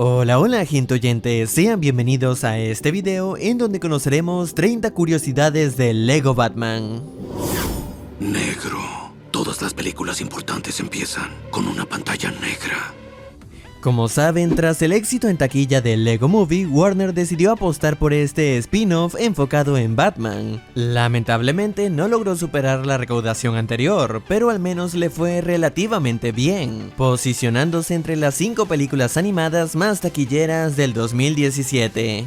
Hola, hola gente oyente, sean bienvenidos a este video en donde conoceremos 30 curiosidades del Lego Batman. Negro. Todas las películas importantes empiezan con una pantalla negra. Como saben, tras el éxito en taquilla del Lego Movie, Warner decidió apostar por este spin-off enfocado en Batman. Lamentablemente no logró superar la recaudación anterior, pero al menos le fue relativamente bien, posicionándose entre las 5 películas animadas más taquilleras del 2017.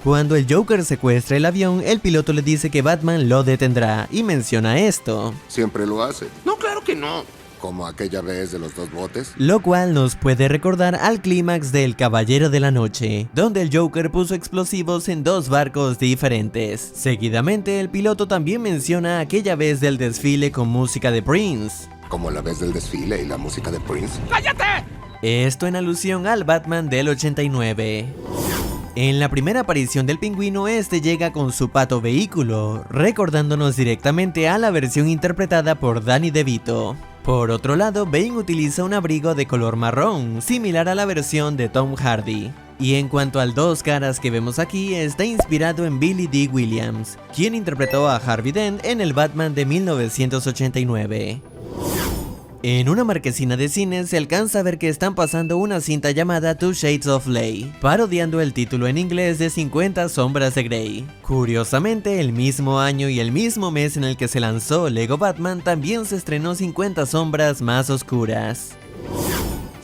Cuando el Joker secuestra el avión, el piloto le dice que Batman lo detendrá y menciona esto. Siempre lo hace, No, claro que no. como aquella vez de los 2 botes. Lo cual nos puede recordar al clímax del Caballero de la Noche, donde el Joker puso explosivos en 2 barcos diferentes. Seguidamente, el piloto también menciona aquella vez del desfile con música de Prince. Como la vez del desfile y la música de Prince. Esto en alusión al Batman del 89. En la primera aparición del Pingüino, este llega con su pato vehículo, recordándonos directamente a la versión interpretada por Danny DeVito. Por otro lado, Bane utiliza un abrigo de color marrón, similar a la versión de Tom Hardy. Y en cuanto al 2 caras que vemos aquí, está inspirado en Billy Dee Williams, quien interpretó a Harvey Dent en el Batman de 1989. En una marquesina de cine se alcanza a ver que están pasando una cinta llamada Two Shades of Grey, parodiando el título en inglés de 50 sombras de Grey. Curiosamente, el mismo año y el mismo mes en el que se lanzó Lego Batman también se estrenó 50 sombras más oscuras.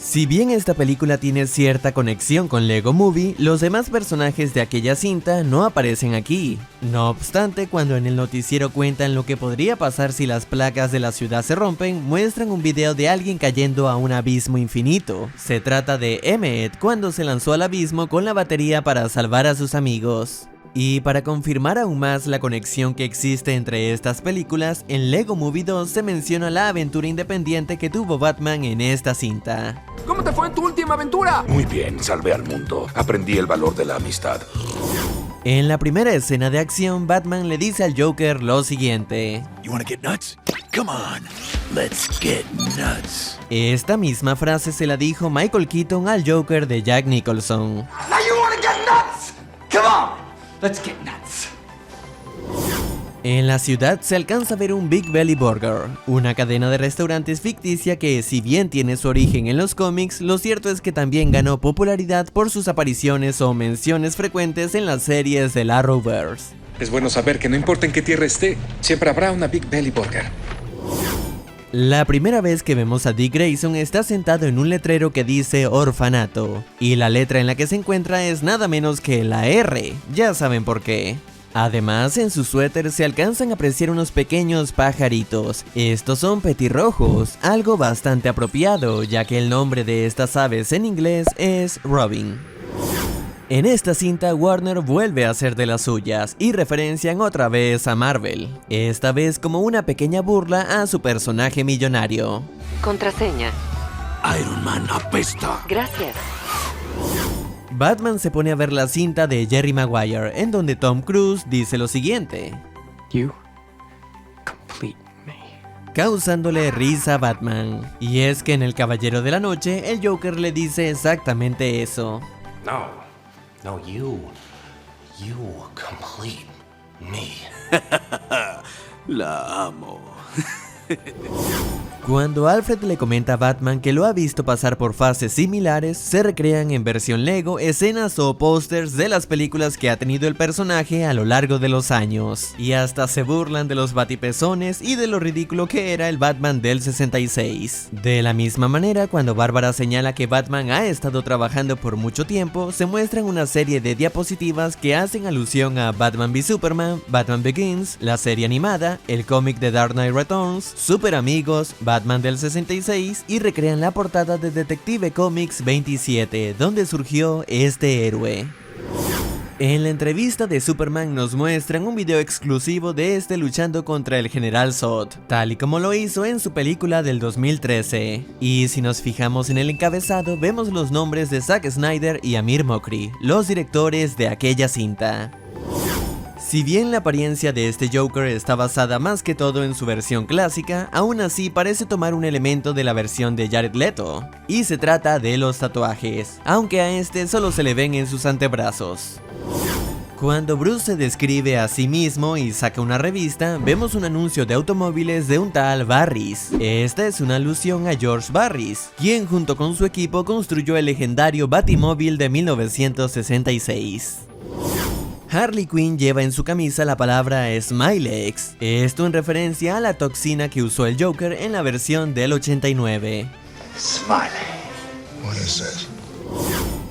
Si bien esta película tiene cierta conexión con Lego Movie, los demás personajes de aquella cinta no aparecen aquí. No obstante, cuando en el noticiero cuentan lo que podría pasar si las placas de la ciudad se rompen, muestran un video de alguien cayendo a un abismo infinito. Se trata de Emmett cuando se lanzó al abismo con la batería para salvar a sus amigos. Y para confirmar aún más la conexión que existe entre estas películas, en Lego Movie 2 se menciona la aventura independiente que tuvo Batman en esta cinta. ¿Cómo te fue en tu última aventura? Muy bien, salvé al mundo. Aprendí el valor de la amistad. En la primera escena de acción, Batman le dice al Joker lo siguiente. You wanna get nuts? Come on, let's get nuts. Esta misma frase se la dijo Michael Keaton al Joker de Jack Nicholson. Now you wanna get nuts? Come on, let's get nuts. En la ciudad se alcanza a ver un Big Belly Burger, una cadena de restaurantes ficticia que, si bien tiene su origen en los cómics, lo cierto es que también ganó popularidad por sus apariciones o menciones frecuentes en las series del Arrowverse. Es bueno saber que no importa en qué tierra esté, siempre habrá una Big Belly Burger. La primera vez que vemos a Dick Grayson está sentado en un letrero que dice orfanato, y la letra en la que se encuentra es nada menos que la R, ya saben por qué. Además, en su suéter se alcanzan a apreciar unos pequeños pajaritos. Estos son petirrojos, algo bastante apropiado, ya que el nombre de estas aves en inglés es Robin. En esta cinta, Warner vuelve a hacer de las suyas y referencian otra vez a Marvel, esta vez como una pequeña burla a su personaje millonario. Contraseña. Iron Man apesta. Gracias. Batman se pone a ver la cinta de Jerry Maguire, en donde Tom Cruise dice lo siguiente, You complete me. causándole risa a Batman. Y es que en El Caballero de la Noche, el Joker le dice exactamente eso. No, you complete me. La amo. Cuando Alfred le comenta a Batman que lo ha visto pasar por fases similares, se recrean en versión Lego escenas o pósters de las películas que ha tenido el personaje a lo largo de los años, y hasta se burlan de los batipezones y de lo ridículo que era el Batman del 66. De la misma manera, cuando Bárbara señala que Batman ha estado trabajando por mucho tiempo, se muestran una serie de diapositivas que hacen alusión a Batman v Superman, Batman Begins, la serie animada, el cómic de Dark Knight Returns, Super Amigos, Batman del 66 y recrean la portada de Detective Comics 27, donde surgió este héroe. En la entrevista de Superman nos muestran un video exclusivo de este luchando contra el General Zod, tal y como lo hizo en su película del 2013. Y si nos fijamos en el encabezado, vemos los nombres de Zack Snyder y Amir Mokri, los directores de aquella cinta. Si bien la apariencia de este Joker está basada más que todo en su versión clásica, aún así parece tomar un elemento de la versión de Jared Leto, y se trata de los tatuajes, aunque a este solo se le ven en sus antebrazos. Cuando Bruce se describe a sí mismo y saca una revista, vemos un anuncio de automóviles de un tal Barris. Esta es una alusión a George Barris, quien junto con su equipo construyó el legendario Batimóvil de 1966. Harley Quinn lleva en su camisa la palabra Smilex, esto en referencia a la toxina que usó el Joker en la versión del 89. Smiley. What is this?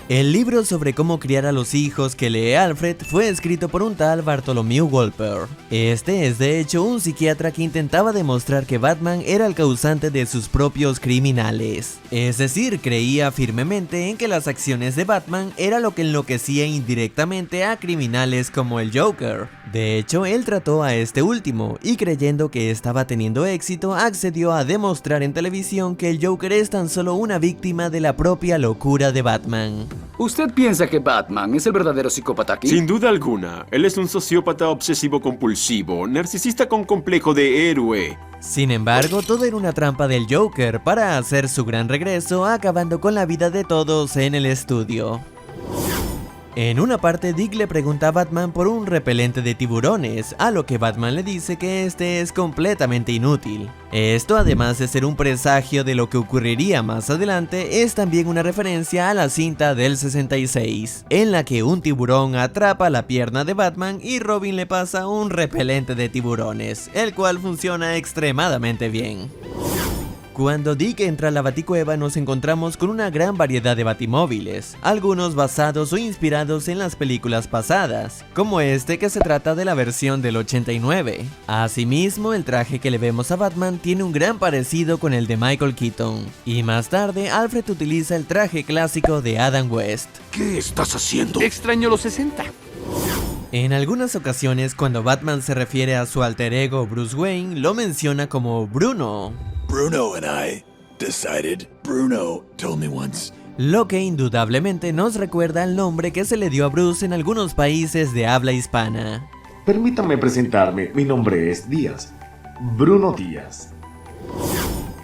El libro sobre cómo criar a los hijos que lee Alfred fue escrito por un tal Bartholomew Wolper. Este es de hecho un psiquiatra que intentaba demostrar que Batman era el causante de sus propios criminales. Es decir, creía firmemente en que las acciones de Batman era lo que enloquecía indirectamente a criminales como el Joker. De hecho, él trató a este último y creyendo que estaba teniendo éxito, accedió a demostrar en televisión que el Joker es tan solo una víctima de la propia locura de Batman. ¿Usted piensa que Batman es el verdadero psicópata aquí? Sin duda alguna, él es un sociópata obsesivo-compulsivo, narcisista con complejo de héroe. Sin embargo, todo era una trampa del Joker para hacer su gran regreso, acabando con la vida de todos en el estudio. En una parte, Dick le pregunta a Batman por un repelente de tiburones, a lo que Batman le dice que este es completamente inútil. Esto, además de ser un presagio de lo que ocurriría más adelante, es también una referencia a la cinta del 66, en la que un tiburón atrapa la pierna de Batman y Robin le pasa un repelente de tiburones, el cual funciona extremadamente bien. Cuando Dick entra a la Baticueva nos encontramos con una gran variedad de batimóviles, algunos basados o inspirados en las películas pasadas, como este que se trata de la versión del 89. Asimismo, el traje que le vemos a Batman tiene un gran parecido con el de Michael Keaton, y más tarde Alfred utiliza el traje clásico de Adam West. ¿Qué estás haciendo? Extraño los 60. En algunas ocasiones, cuando Batman se refiere a su alter ego Bruce Wayne, lo menciona como Bruno. Bruno and I decided. Bruno told me once. Lo que indudablemente nos recuerda al nombre que se le dio a Bruce en algunos países de habla hispana. Permítame presentarme, mi nombre es Díaz. Bruno Díaz.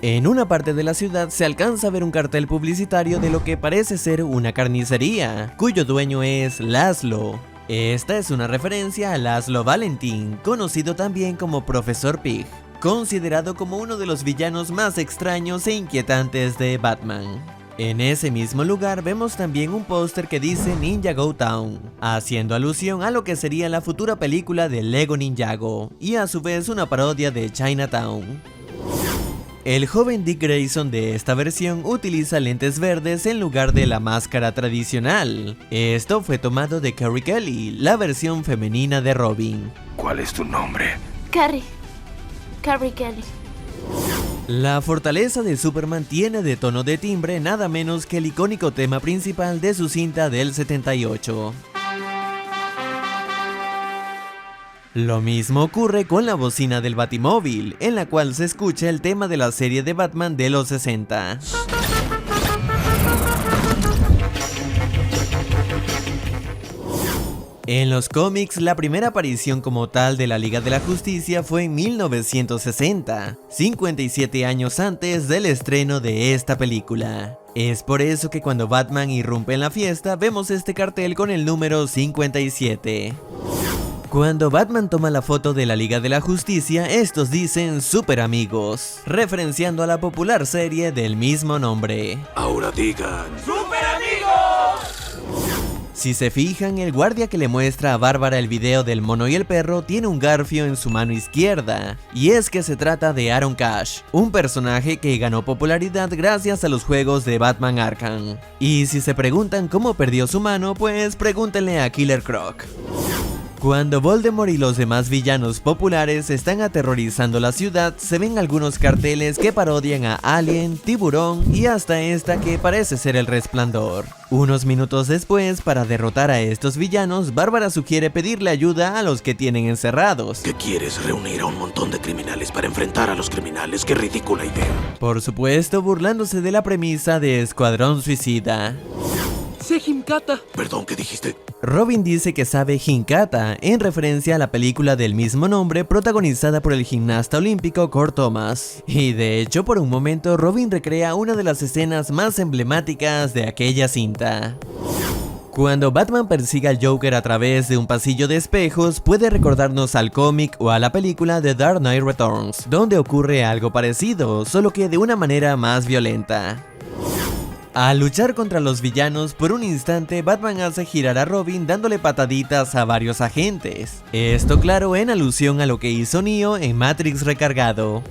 En una parte de la ciudad se alcanza a ver un cartel publicitario de lo que parece ser una carnicería, cuyo dueño es Laszlo. Esta es una referencia a Laszlo Valentin, conocido también como Profesor Pig, considerado como uno de los villanos más extraños e inquietantes de Batman. En ese mismo lugar vemos también un póster que dice Ninja Go Town, haciendo alusión a lo que sería la futura película de Lego Ninjago, y a su vez una parodia de Chinatown. El joven Dick Grayson de esta versión utiliza lentes verdes en lugar de la máscara tradicional. Esto fue tomado de Carrie Kelly, la versión femenina de Robin. ¿Cuál es tu nombre? Carrie Kelly. La fortaleza de Superman tiene de tono de timbre nada menos que el icónico tema principal de su cinta del 78. Lo mismo ocurre con la bocina del Batimóvil, en la cual se escucha el tema de la serie de Batman de los 60. En los cómics, la primera aparición como tal de la Liga de la Justicia fue en 1960, 57 años antes del estreno de esta película. Es por eso que cuando Batman irrumpe en la fiesta, vemos este cartel con el número 57. Cuando Batman toma la foto de la Liga de la Justicia, estos dicen Super Amigos, referenciando a la popular serie del mismo nombre. Ahora digan... ¡Super Amigos! Si se fijan, el guardia que le muestra a Bárbara el video del mono y el perro tiene un garfio en su mano izquierda, y es que se trata de Aaron Cash, un personaje que ganó popularidad gracias a los juegos de Batman Arkham. Y si se preguntan cómo perdió su mano, pues pregúntenle a Killer Croc. Cuando Voldemort y los demás villanos populares están aterrorizando la ciudad, se ven algunos carteles que parodian a Alien, Tiburón y hasta esta que parece ser El Resplandor. Unos minutos después, para derrotar a estos villanos, Bárbara sugiere pedirle ayuda a los que tienen encerrados. ¿Qué quieres? ¿Reunir a un montón de criminales para enfrentar a los criminales? ¡Qué ridícula idea! Por supuesto, burlándose de la premisa de Escuadrón Suicida. Sé Himkata. Perdón, ¿qué dijiste? Robin dice que sabe Hinkata, en referencia a la película del mismo nombre protagonizada por el gimnasta olímpico Kurt Thomas. Y de hecho, por un momento, Robin recrea una de las escenas más emblemáticas de aquella cinta. Cuando Batman persigue al Joker a través de un pasillo de espejos, puede recordarnos al cómic o a la película The Dark Knight Returns, donde ocurre algo parecido, solo que de una manera más violenta. Al luchar contra los villanos, por un instante Batman hace girar a Robin dándole pataditas a varios agentes. Esto claro en alusión a lo que hizo Neo en Matrix Recargado.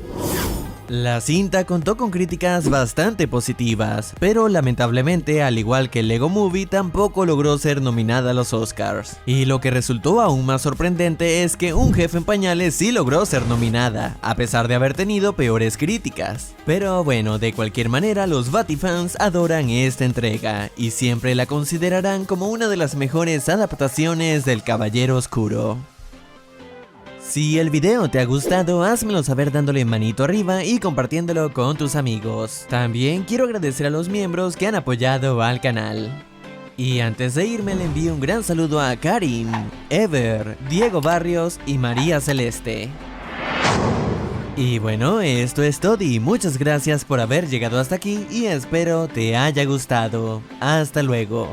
La cinta contó con críticas bastante positivas, pero lamentablemente, al igual que Lego Movie, tampoco logró ser nominada a los Oscars. Y lo que resultó aún más sorprendente es que Un jefe en pañales sí logró ser nominada, a pesar de haber tenido peores críticas. Pero bueno, de cualquier manera, los Batifans adoran esta entrega, y siempre la considerarán como una de las mejores adaptaciones del Caballero Oscuro. Si el video te ha gustado, házmelo saber dándole manito arriba y compartiéndolo con tus amigos. También quiero agradecer a los miembros que han apoyado al canal. Y antes de irme le envío un gran saludo a Karim, Ever, Diego Barrios y María Celeste. Y bueno, esto es todo y muchas gracias por haber llegado hasta aquí y espero te haya gustado. Hasta luego.